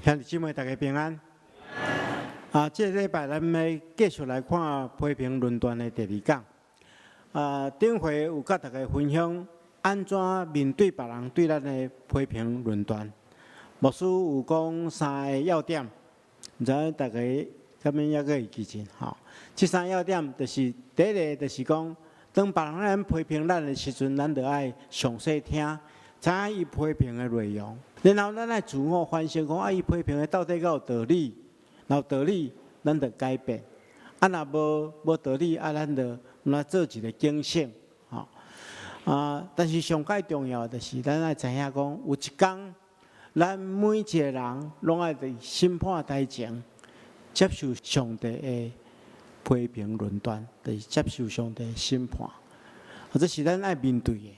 兄弟姊妹，大家平安。这个礼拜咱要继续来看批评论断的第二讲。顶回有甲大家分享安怎面对别人对咱的批评论断。牧师有讲3个要点，唔知大家敢免还佫会记真吼？这3个要点就是第一个，就是讲，当别人批评咱的时阵，咱就爱详细听，知影伊批评的内容。然后咱来自我反省，讲伊批评的到底有道理，若有道理，咱就改变；若无道理，咱就来做一个警醒，吼。但是上界重要的是，咱爱知影讲，有一天，咱每一个人拢爱伫审判台前接受上帝的批评论断，就是接受上帝的审判，这是咱爱面对的。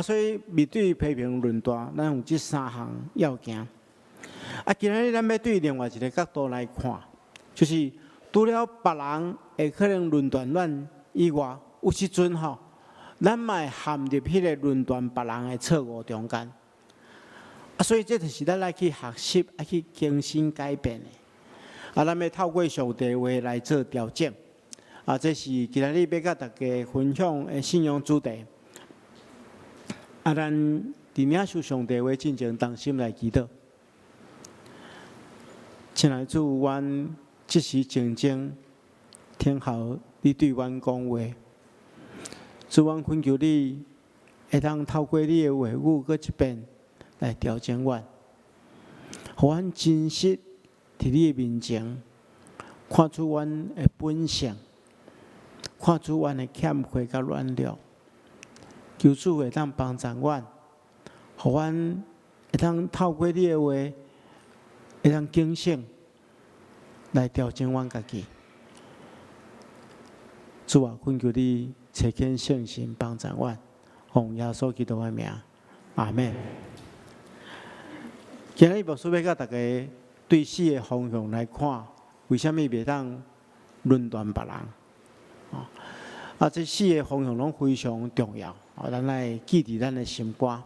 所以面对批评论断，咱有这3项要件。今日咱要对另外一个角度来看，就是除了别人会可能论断咱以外，有时阵咱嘛会陷入迄个论断别人的错误中间。所以这就是咱来去学习、爱去更新改变的。咱要透过上帝话来做调整。这是今日要甲大家分享的信仰主题。咱伫领受上帝话进前，同心来祈祷。亲爱的主，阮即时静静听候你对阮讲话。主，阮恳求你，会当透过你的话语搁一遍来调整阮，互阮真实伫你的面前，看出阮的本性，看出阮的欠缺甲软弱。求主会当帮助阮，互阮会当透过你的话，会当警醒来调整阮家己。主啊，恳求你垂听圣心帮助阮，奉耶稣基督的名，阿门。今日牧师要甲大家对4个方向来看，为什么袂当论断别人？这4个方向拢非常重要，咱来记伫咱的心肝。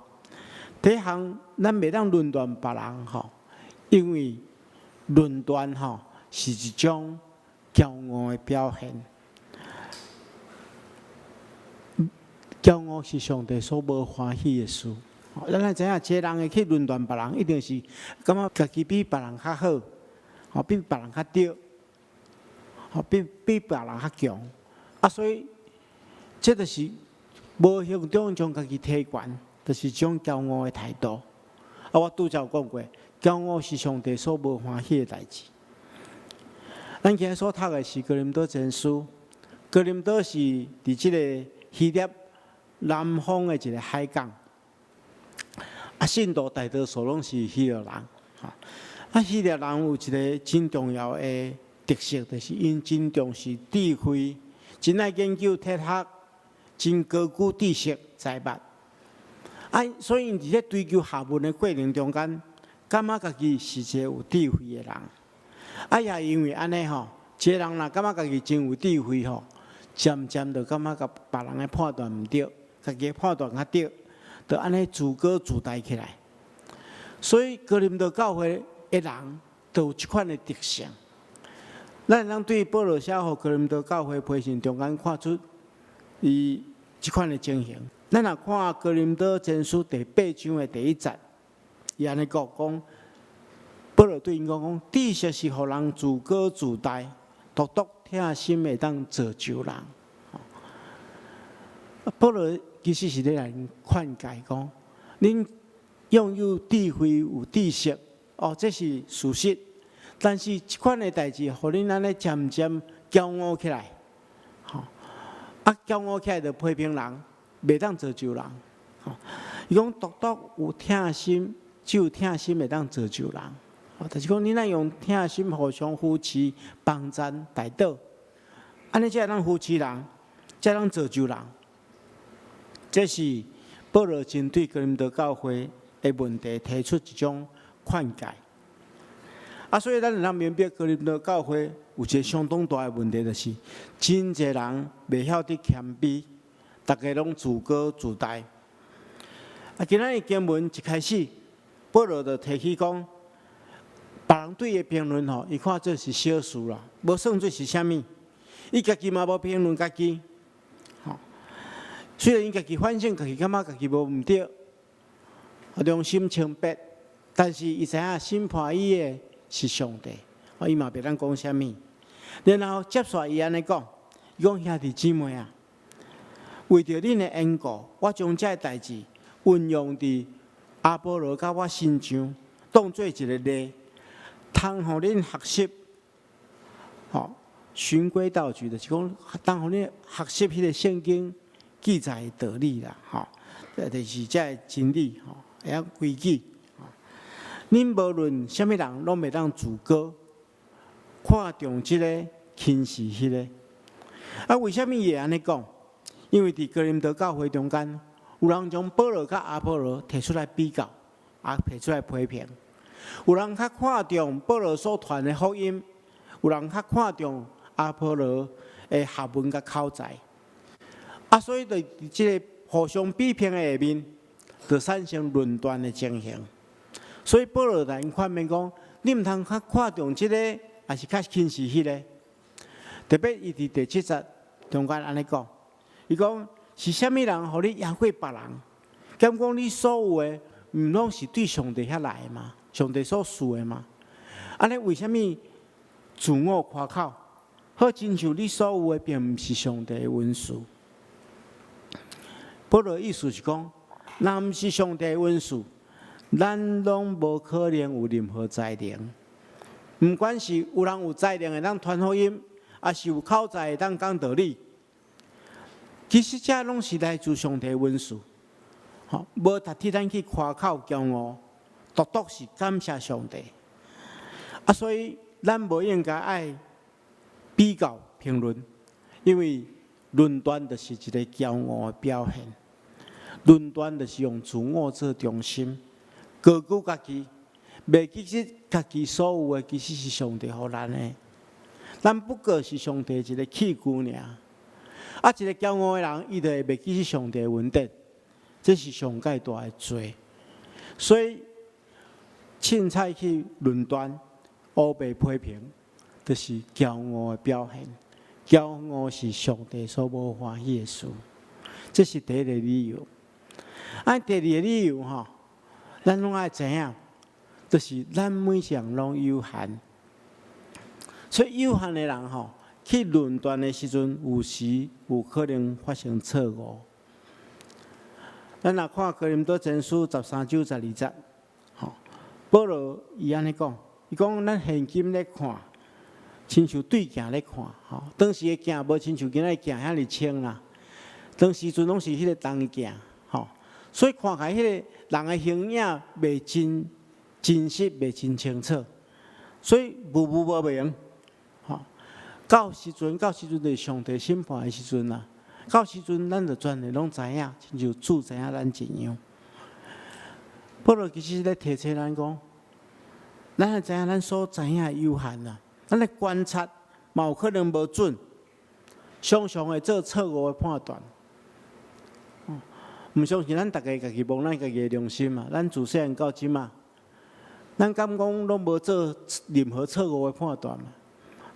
第一项，咱袂当论断别人，因为论断是一种骄傲的表现。骄傲是上帝所无欢喜的事。咱来知影，一个人会去论断别人，一定是感觉家己比别人较好，比别人较对，比别人较强。所以这就是无向中将家己提悬，就是一种骄傲的态度。我拄则有讲过，骄傲是上帝所无欢喜的代志。咱今日所读的是《哥林多前书》，哥林多是伫即个希腊南方的一个海港。信徒大多数拢是希腊人。希腊人有一个真重要的特色，就是因真重视智慧，真爱研究哲学，真高举知识财物。所以因伫咧追求学问的过程中间，感觉家己是一个有智慧的人。也因为安尼一个人若感觉家己真有智慧渐渐就感觉甲别人的判断毋对，家己的判断较对，就安尼自高自大起来。所以哥林多教会的人都有即款的特性。咱能对保罗写予哥林多教会批信中间看出伊即款的情形。咱若看哥林多前书第8章的第1节，伊安尼讲，保罗对因讲，知识是互人自高自大，独听心会当造就人。保罗其实是咧来劝诫讲，恁拥有智慧有知识，这是事实。但是即款的代志，互恁安尼渐渐骄傲起来，骄傲起来就批评人，袂当造就人。伊讲独有听心，只有听心会当造就人。就是讲，恁爱用听心互相扶持、帮赞、带导，安尼才会当扶持人，才能造就人。这是保罗针对哥林多教会的问题提出一种劝诫。所以咱能明白哥林多教会有一个相当大的问题，就是真侪人袂晓得谦卑，大家拢自高自大。今仔日经文一开始，保罗就提起讲，别人对伊评论吼，伊看这是小事啦，无算做是啥物。伊家己嘛无评论家己，吼。虽然伊家己反省，家己感觉家己无毋对，良心清白，但是伊知影审判伊的是上帝，伊嘛袂当讲啥物。然后接续伊安尼讲，伊讲兄弟姊妹啊，为着恁的缘故，我将这代志运用伫阿波罗甲我身上，当做一个例，通互恁学习，吼。循规蹈矩的，是讲当互你学习迄个圣经记载的道理啦，吼，就是这真理，吼，会晓规矩。恁无论什么人，拢袂当自高，看重即个轻视迄个。啊，为什么会安尼讲？因为伫哥林多教会中间，有人将保罗甲阿波罗摕出来比较，啊，摕出来批评。有人较看重保罗所传的福音，有人较看重阿波罗的学问甲口才，啊，所以伫即个互相比拼的下面，就产生论断的情形。所以保罗来劝勉讲，你毋通较看重即个，还是较轻视迄个。特别伊伫第7节中间安尼讲，伊讲是虾米人，互你压过别人？敢讲你所有的，毋拢是对上帝遐来的嘛？上帝所赐的嘛？安尼为虾米自我夸口？好，亲像你所有的并毋是上帝的文书。保罗意思是讲，若毋是上帝的文书，咱拢无可能有任何才能。毋管是有人有才能会当传福音，还是有口才会当讲道理，其实这拢是来自上帝的文书。吼，无值得咱去夸口骄傲，独独是感谢上帝。啊，所以咱无应该爱比较评论，因为论断就是一个骄傲的表现。论断就是用自我做中心，高估家己，袂记实家己所有的其实是上帝予咱的，咱不过是上帝一个器具尔。啊，一个骄傲的人，伊就会袂记实上帝的恩典，这是上界大的罪。所以，凊彩去论断、乌白批评。就是骄傲的表现，骄傲是上帝所无欢喜的事，这是第一个理由。啊，第二个理由吼，咱拢爱知影，就是咱每个人拢有限，所以有限的人吼，去论断的时阵，有时有可能发生错误。咱若看哥林多前书13章12节，吼，保罗伊安尼讲，伊讲咱现今咧看。亲像对镜咧看，吼，当时的镜无亲像今仔镜遐尼清啦。当时阵拢是迄个铜镜，吼，所以看起来迄个人的形影袂真实，袂真清楚，所以无明，吼。到时阵就是上帝审判的时阵啦。到时阵咱就全个拢知影，亲像主知影咱一样。保罗其实咧提醒咱讲，咱会知影咱所知影有限啦。咱的观察嘛有可能无准，常常会做错误的判断。毋相信咱大家家己摸咱家己的良心嘛？咱自细汉到即嘛，咱敢讲拢无做任何错误的判断嘛？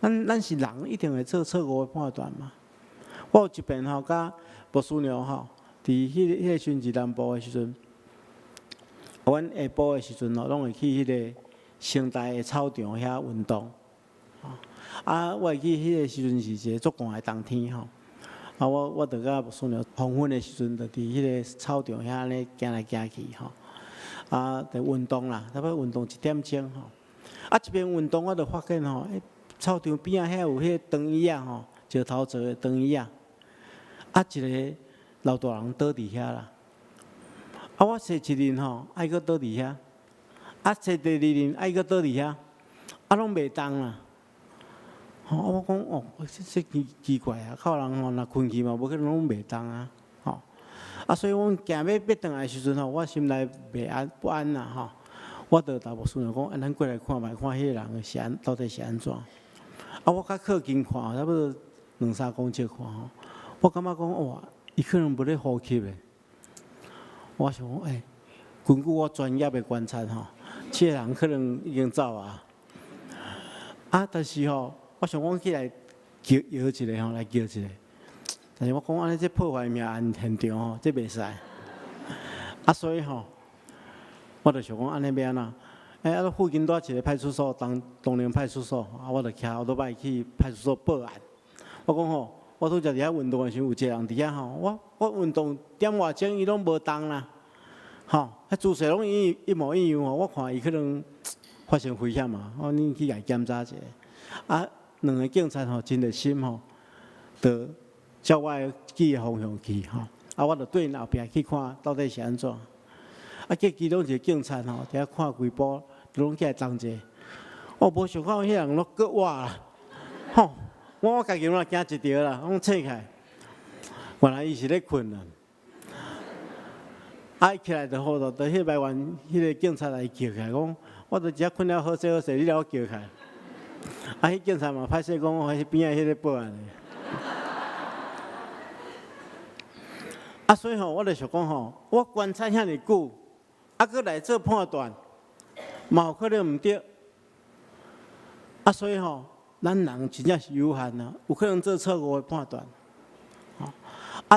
咱是人，一定会做错误的判断嘛？我有一遍吼，甲牧师娘吼，伫迄个时阵南部的时阵，阮下晡的时阵吼，拢会去迄个城大的操场遐运动。啊，我会记迄个时阵是一个足寒的冬天吼，啊，我着甲牧师娘黄昏的时阵，着伫迄个操场遐安尼行来行去吼，啊，着运动啦，差不多运动1点钟吼，啊，一边运动我着发现吼，操场边仔遐有迄个长椅啊吼，石头做的长椅啊，啊，一个老大人倒伫遐啦，啊，我坐一日吼，爱搁倒伫遐，啊，坐第二日爱搁倒伫遐，啊，拢袂动啦。吼，我讲哦，这奇怪啊！靠人吼，若困去嘛，无可能拢袂动啊！吼，啊，所以阮行要转来的时阵吼，我心内不安啦吼。我着甲牧师娘讲，咱过来看觅，看迄个人是到底是安怎？啊，我较靠近看，差不多2-3公尺看吼，我感觉讲哇，伊可能无咧呼吸的。我想讲，根据我专业的观察吼，这个人可能已经走啊。但是我想讲起来摇一下来摇一下。但是我讲安尼，这破坏命案现场这袂使。所以我就想讲安尼要安怎？附近带一个派出所，东陵派出所，我就骑后头摆去派出所报案。我讲我拄则伫遐运动的时候，有一个人伫遐我运动点外钟，伊拢无动啦。迄姿势拢一模一样我看伊可能发生危险嘛，你去甲伊检查一下。两个警察真热心就照我记的方向去我就对后壁去看到底是安怎。结其中一个警察伫遐看规部，就拢起来同者。无想到迄人拢搁活啦，我家己拢惊一条啦，拢醒起来，原来伊是咧困啦。伊起来就好了，就迄台湾迄个警察来叫起来，讲我就只困了好势，你来我叫起来。迄警察嘛歹势讲，我迄边仔迄个报案的。所以我就想讲我观察遐尼久，搁来做判断，嘛有可能毋对。所以咱人真正是有限啊，有可能做错误的判断。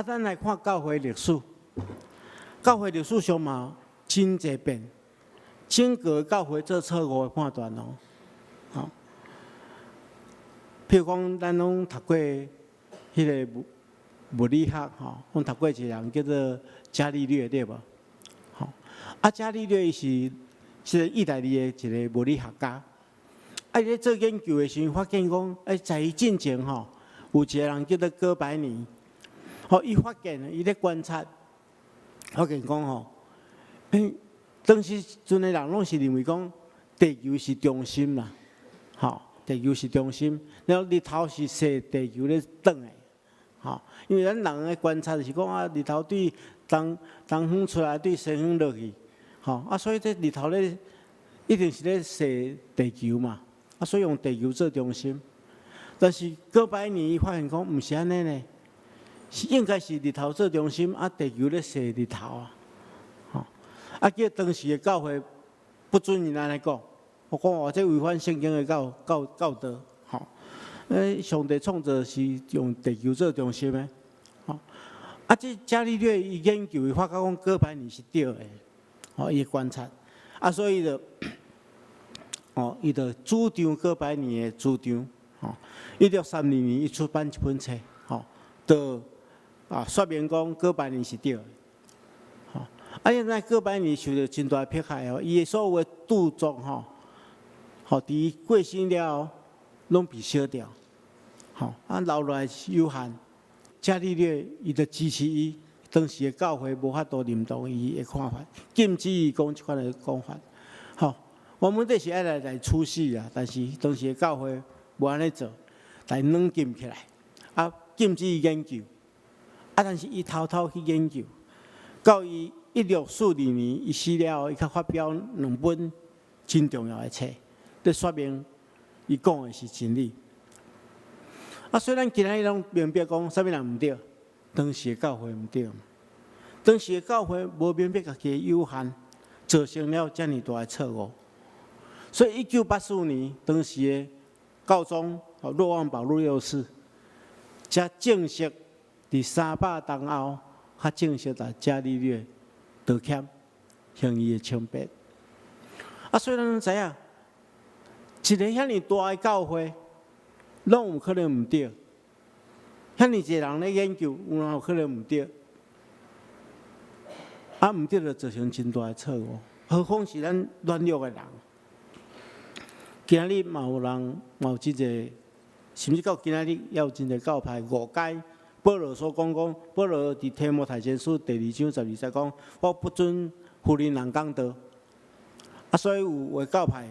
咱来看教会历史。教会历史上嘛，真侪遍，整个教会做错误的判断譬如讲，咱拢读过迄个物理学拢读过一个人叫做伽利略，对无？伽利略是意大利的一个物理学家。伊咧做研究的时候，发现讲，在伊进前有一个人叫做哥白尼，伊发现伊咧观察。我跟你讲当时阵的人拢是认为讲地球是中心啦，地球是中心，然后日头是随地球咧转的，因为咱人的观察就是讲日头对东方出来，对西方落去，所以这日头咧一定是咧随地球嘛，所以用地球做中心。但是哥白尼发现讲毋是安尼呢。应该是日头做中心，地球咧射日头叫当时的教会不准因安尼讲，我讲这违反圣经的教导，上帝创造是用地球做中心的，这伽利略伊研究伊发觉讲哥白尼是对的，伊观察，所以伊就主张哥白尼的主张，1632年伊出版一本册，就说明讲哥白尼是对的，现在哥白尼受到真大迫害伊的所有的著作伫过身了后，拢被烧掉，留落来是有限。伽利略伊就支持伊，当时的教会无法度认同伊的看法，禁止伊讲即款的讲法。我们这是爱来处死啊，但是当时的教会无安尼做，来软禁起来，禁止伊研究。但是伊偷偷去研究，到伊1642年伊死了后，伊才发表2本真重要的册，在说明伊讲的是真理。虽然今仔日拢明白讲啥物人毋对，当时的教会毋对，当时的教会无明白家己的有限，造成了遮尔大的错误。所以1984年，当时的教宗若望保禄6世才正式。伫300年后，较正式甲伽利略道歉，向伊的称别。虽然知影，一个遐尼大的教会，拢有可能毋对，遐尼一个人咧研究，有可能毋对，毋对就造成真大的错误。何况是咱软弱的人，今日嘛有人嘛有真侪，甚至到今日也有真侪教派误解。保罗所讲，保罗伫提摩太前书第2章12节讲，我不准妇人人讲道。所以有的教派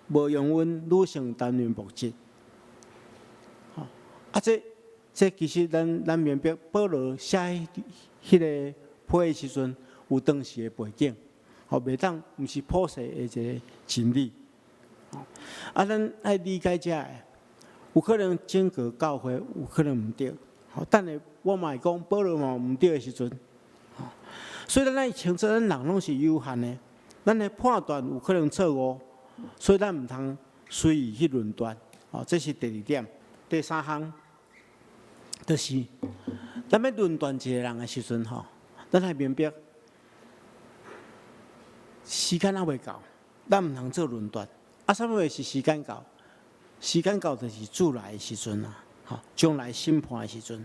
无容允女性担任牧职。这其实咱明白，保罗写迄个批的时阵，有当时的背景，袂当毋是普世的一个真理。咱爱理解这个。有可能整个教会有可能毋对，但是我嘛会讲保罗嘛毋对的时阵，所以咱清楚咱人拢是有限的，咱的判断有可能错误，所以咱毋通随意去论断。这是第二点。第三项，就是咱要论断一个人的时阵，咱要明白时间还未到，咱唔通做论断。什么会是时间到？时间到就是主来的时阵啊，将来审判的时阵。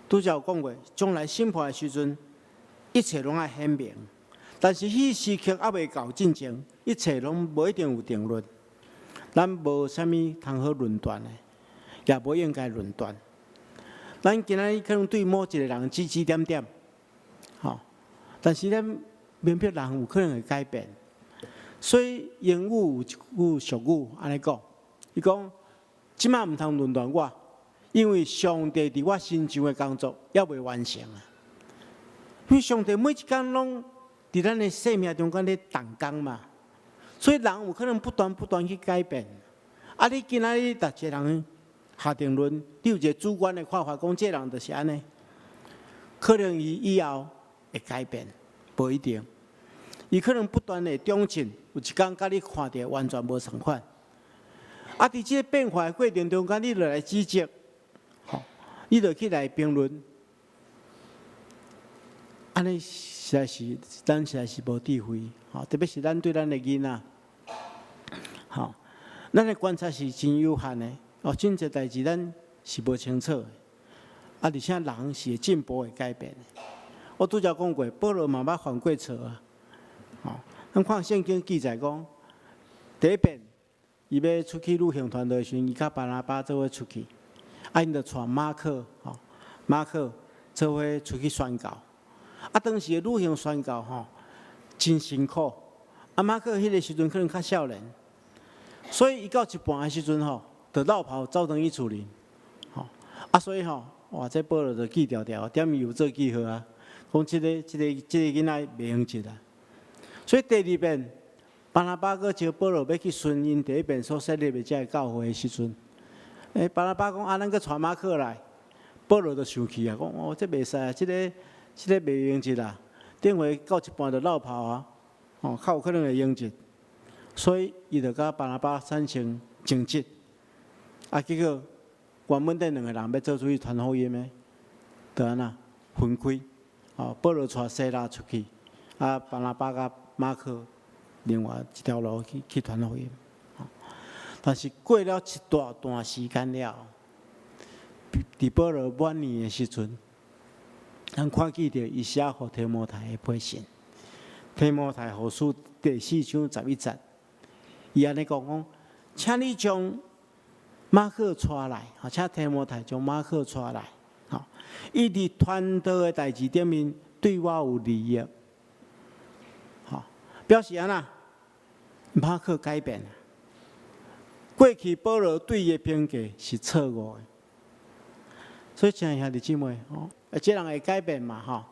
拄则有讲过，将来审判的时阵，一切拢爱显明。但是迄时刻还未到进前，一切拢无一定有定论。咱无啥物通好论断的，也无应该论断。咱今仔日可能对某一个人指指点点，但是咱明白人有可能会改变。所以英语有一句俗语安尼讲，伊讲即马毋通论断我，因为上帝伫我身上的工作还未完成啊。因为上帝每一天拢伫咱的生命中间咧动工嘛，所以人有可能不断去改变。你今仔日逐一个人下定论，你有一个主观的看法，讲这人就是安尼，可能伊以后会改变，无一定。伊可能不断的长进，有一天甲你看到完全无相款。伫这个变化的过程中间，你就来指责，你就去来评论，安尼实在是无智慧，特别是咱对咱的囡仔，咱的观察是真有限的，真侪代志咱是无清楚的，而且人是会进步会改变的。我拄则讲过，保罗嘛捌犯过错啊。咱看圣经记载讲，第一遍伊要出去旅行团队时，伊甲巴拿巴做伙出去，因就带马可做伙出去宣教。当时的旅行宣教真辛苦。马可迄个时阵可能较少年，所以伊到一半的时阵就落跑走转去厝里。所以哇，这保罗就记条条，点伊有做记号啊，讲这个囡仔袂用记啦。所以第二遍，巴拿巴阁招保罗要去顺因第一遍所设立的这个教会的时阵，巴拿巴讲咱阁带马可来，保罗就生气啊，讲这袂使啊，这个袂用记啦，顶回到一半就落跑啊，较有可能会用记，所以伊就甲巴拿巴产生争执，结果原本这两个人要做出去传福音的，就安那分开，保罗带西拉出去，巴拿巴甲马可另外一条路去传福音，但是过了一大段时间了，伫保罗晚年的时阵，咱看见着伊写予提摩太的批信，提摩太后书第4章11节，伊安尼讲，请你将马可带来，请提摩太将马可带来，伊伫传道的代志顶面对我有利益。表示安那，马可改变了。过去保罗对伊的评价是错误的，所以亲爱兄弟姊妹，这人会改变嘛？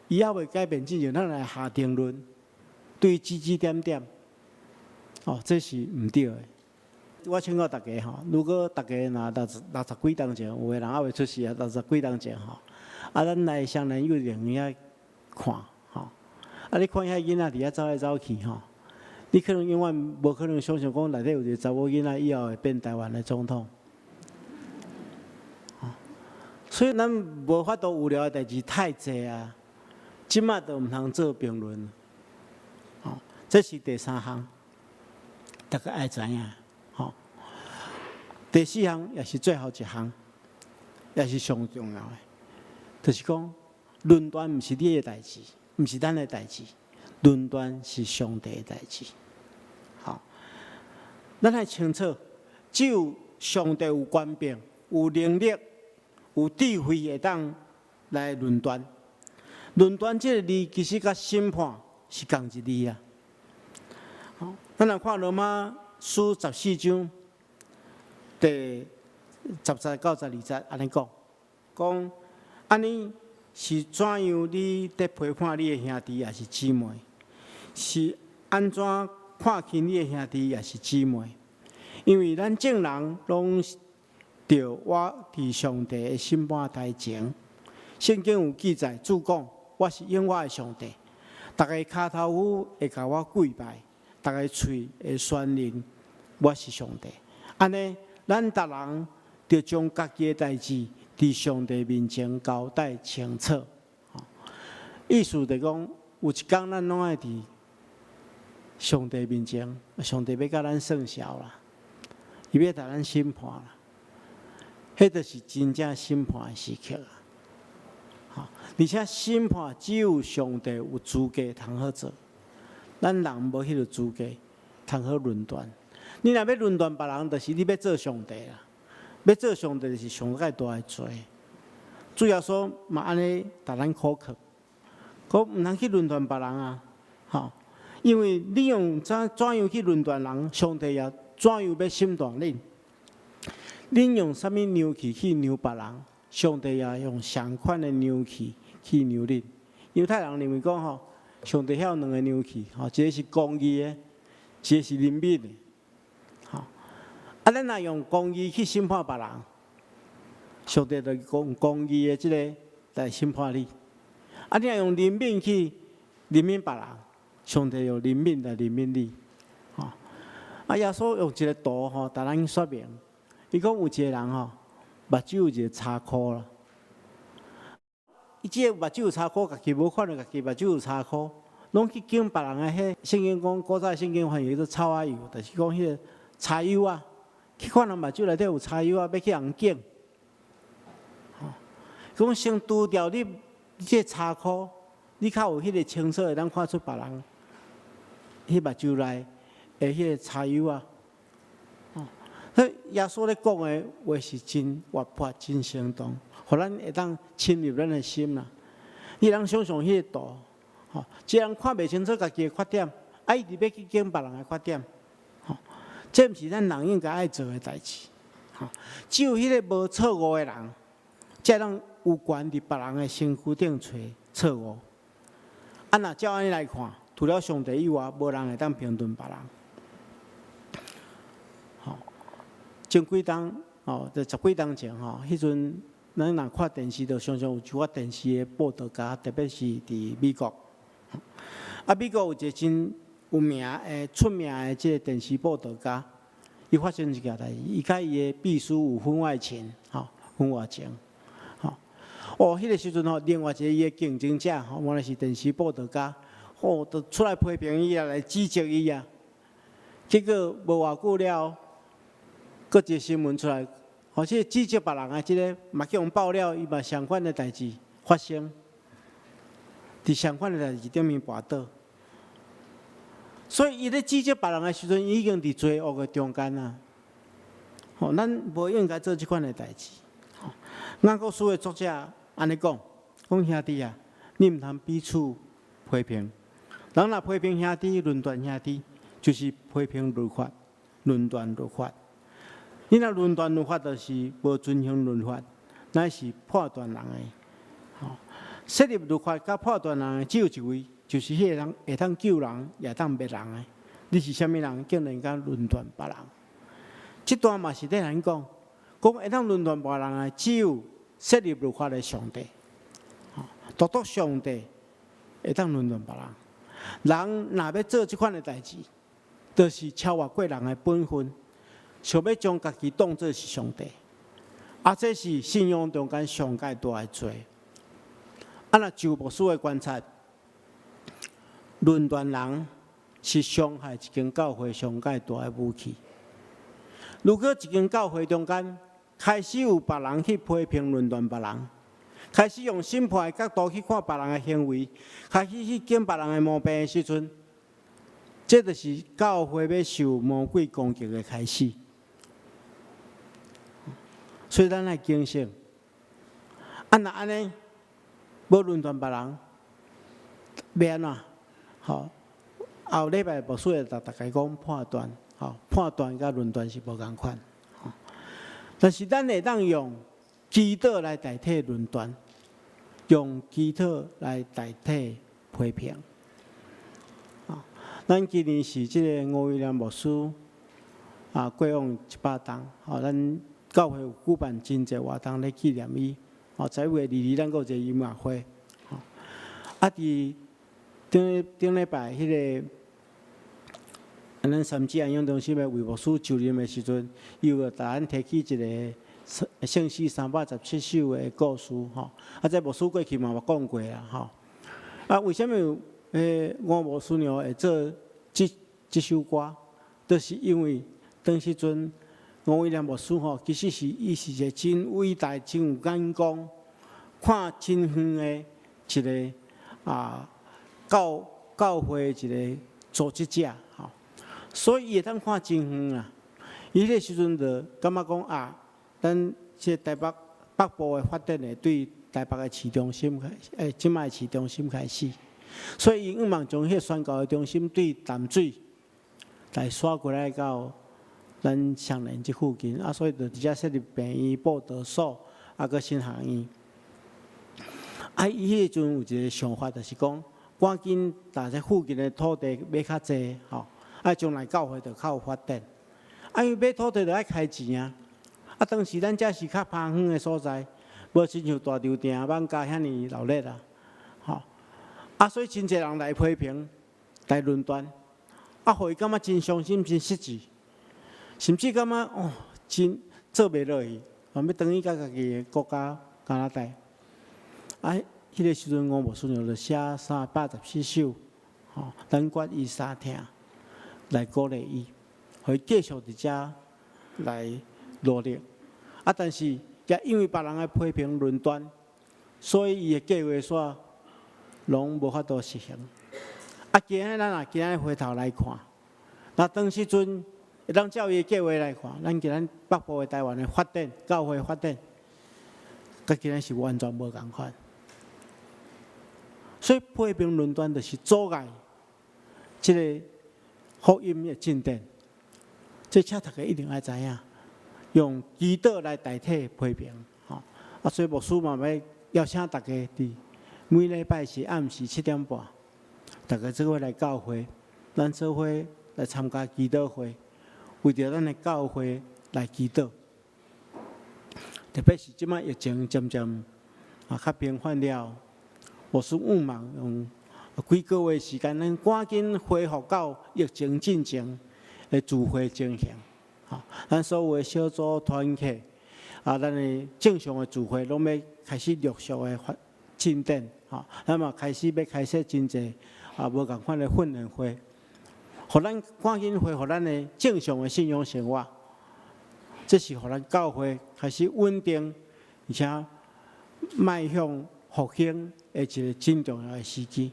伊还未改变之前，咱来下定论，对指指点点，这是唔对的。我请教大家如果大家若60几年前，有个人还未出世啊，60几年前咱来双人幼儿园看。你看遐囡仔伫遐走来走去你可能永远无可能想象讲内底有一个查某囡仔以后会变台湾的总统。所以咱无法度有聊的代志太济啊，即马都毋通做评论。这是第三项，大家爱知影。第4项也是最后一项，也是上重要的，就是讲论断毋是你的代志。毋是咱的代志，论断是上帝的代志。咱要清楚，只有上帝有权柄、有能力、有智慧，会当来论断。论断这个字，其实甲审判是同一字啊。咱来看罗马书14章第13到12节，安尼讲安尼。是怎样？你在批判你的兄弟也是姊妹？是安怎看轻你的兄弟也是姊妹？因为咱众人拢着我伫上帝的审判台前，圣经有记载，主讲我是永远的上帝，逐个骹头夫会甲我跪拜，逐个喙会宣认我是上帝。安尼，咱逐人着将家己的代志伫上帝面前交代清楚。意思就讲，有一天咱拢爱伫上帝面前，上帝要甲咱算账啦，伊要甲咱审判啦，迄就是真正审判的时刻啊！而且审判只有上帝有资格通好做，咱人无迄个资格通好论断。你若要论断别人，就是你要做上帝啦。要做上帝就是上界大的罪。主要说嘛，安尼达咱苛刻，可毋通去论断别人啊！吼，因为你用怎样去论断人，上帝也怎样要审断恁。恁用啥物牛气去牛别人，上帝也用相款的牛气去牛恁。犹太人认为讲吼，上帝遐有两个牛气，吼，一个是公义的，一个是怜悯的。吼，咱若用公义去审判别人，上帝就用公义的即个来审判你。你若用怜悯去怜悯别人，上帝用怜悯来怜悯你。耶稣用一个图吼，甲咱说明。伊讲有一个人吼，目睭有一个擦箍啦。伊即个目睭有擦箍，家己无看到家己目睭有擦箍，拢去拣别人的迄圣经讲，古早圣经翻译做草仔油，就是讲迄个擦油啊。去看人目睭内底有擦油啊，要去人拣。讲先除掉你即个擦箍，你较有迄个清楚会当看出别人迄目睭内的迄个擦油啊。耶稣咧讲的话是真活泼、真生动，互咱会当侵入咱的心啦。你通想象迄个图，吼，一个人看袂清楚家己的缺点，伊直要去拣别人的缺点，吼，这毋是咱人应该爱做的代志，吼。只有迄个无错误的人，才能有权伫别人的身躯顶找错误。若照安尼来看，除了上帝以外，无人会当评论别人。前几天，就十几天前迄阵，咱若看电视，就常常有一寡电视的报道家，特别是伫美国。美国有一个真有名的、出名的即个电视报道家，伊发生一件代志，伊甲伊的秘书有婚外情，婚外情，迄个时阵另外一个伊的竞争者，原来是电视报道家，就出来批评伊啊，来指责伊啊，结果无偌久了。搁一个新闻出来，而且指责别人的即个嘛叫人爆料，伊嘛相关的代志发生，伫相关的代志顶面跋倒。所以伊咧指责别人的时阵，已经伫罪恶的中间啊。咱无应该做即款的代志。雅各书的作者安尼讲，兄弟啊，你毋通彼此批评。人若批评兄弟、论断兄弟，就是批评律法、论断律法。你若论断律法，就是无遵行律法，乃是破断人的。设立律法甲破断人的只有一位，就是迄个人会当救人，也当灭人的。你是啥物人，竟然敢论断别人？这段嘛是咧咱讲会当论断别人的，只有设立律法的上帝。独独上帝会当论断别人。人若要做即款的代志，就是超越过人的本分。想要将家己当作是上帝，这是信仰中间上界大的罪。若就牧师的观察，论断人是伤害一间教会上界大的武器。如果一间教会中间开始有别人去批评论断别人，开始用审判的角度去看别人的行为，开始去见别人的毛病的时阵，这就是教会要受魔鬼攻击的开始。所以咱爱警醒，若安尼，无论断别人，要安怎？后礼拜牧师会大家讲判断，判断甲论断是无共款。但是咱会当用祈祷来代替论断，用祈祷来代替批评。咱今年是即个吴威廉牧师过往100档，咱。教会有举办真侪活动咧纪念伊，15月22咱阁有一个音乐会，伫顶礼拜迄个咱三支安养中心的卫牧师就任的时阵，伊有甲咱提起一个圣诗317首的故事吼。这牧师过去嘛讲过啦吼。为什么我牧师娘会做这首歌？就是因为当时阵吴威廉牧师吼，其实伊是一个真伟大、真有眼光，看真远的一个教会一个组织者吼，所以伊会当看真远啊。伊迄时阵就感觉讲咱这台北部的发展会对台北的市中心即摆市中心开始，所以伊希望将迄宣教的中心对淡水来刷过来到咱双连这附近，所以就直接设立病院、报道所，搁新学院。伊迄阵有一个想法，就是讲，赶紧把这附近的土地买较济，吼，将来教会就较有发展。因为买土地就爱开钱啊。当时咱遮是较偏远的所在，无亲像大稻埕、艋舺遐尼闹热啦，吼。所以真侪人来批评、来论断，互伊感觉真伤心、真失志，甚至感觉真做袂落去，要转去到家己的国家加拿大。迄个时阵我牧师娘就写314首，咱决伊三听，来鼓励伊，互伊继续伫遮来努力。但是也因为别人的批评论断，所以伊的计划煞拢无法度实行。今日咱回头来看，那当时阵会当照伊的计划来看，咱北部的台湾的发展、教会发展，甲今日是完全无共款。所以批评论断就是阻碍这个福音的进展。这请大家一定要知影，用祈祷来代替批评。所以牧师嘛要邀请大家伫每礼拜是暗时7点半，大家做伙来教会，咱做伙来参加祈祷会，为着咱的教会来祈祷。特别是即摆疫情渐渐较平缓了，牧师愿望用几个月时间，咱赶紧恢复到疫情进前的聚会情形。咱所有的小组团契，咱的正常的聚会，拢要开始陆续的进展。咱嘛开始真济无共款的训练会，互咱赶紧恢复咱的正常的信仰生活。这是互咱教会开始稳定，而且迈向复兴的一个真重要的时机。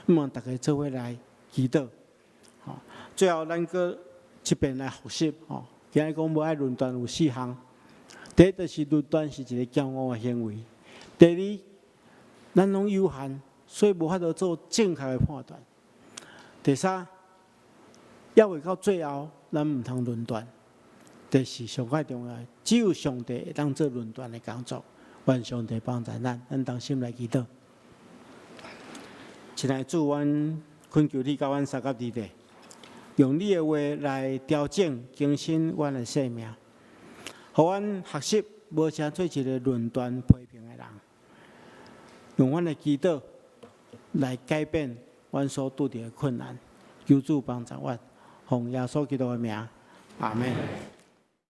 希望大家做伙来祈祷。最后咱搁一遍来复习。今日讲无爱论断有4项。第一，就是论断是一个骄傲的行为；第二，咱拢有限，所以无法度做正确的判断；第三，要会到最后，咱唔通论断；第四，上较重要，只有上帝会当做论断的工作。愿上帝帮助咱同心来祈祷。亲爱的主，阮恳求你教阮三甲二弟，用你的话来调整、更新阮的生命，互阮学习无成做一个论断批评的人，用阮的祈祷来改变阮所拄着的困难。求主帮助阮，奉耶稣基督的名，阿门。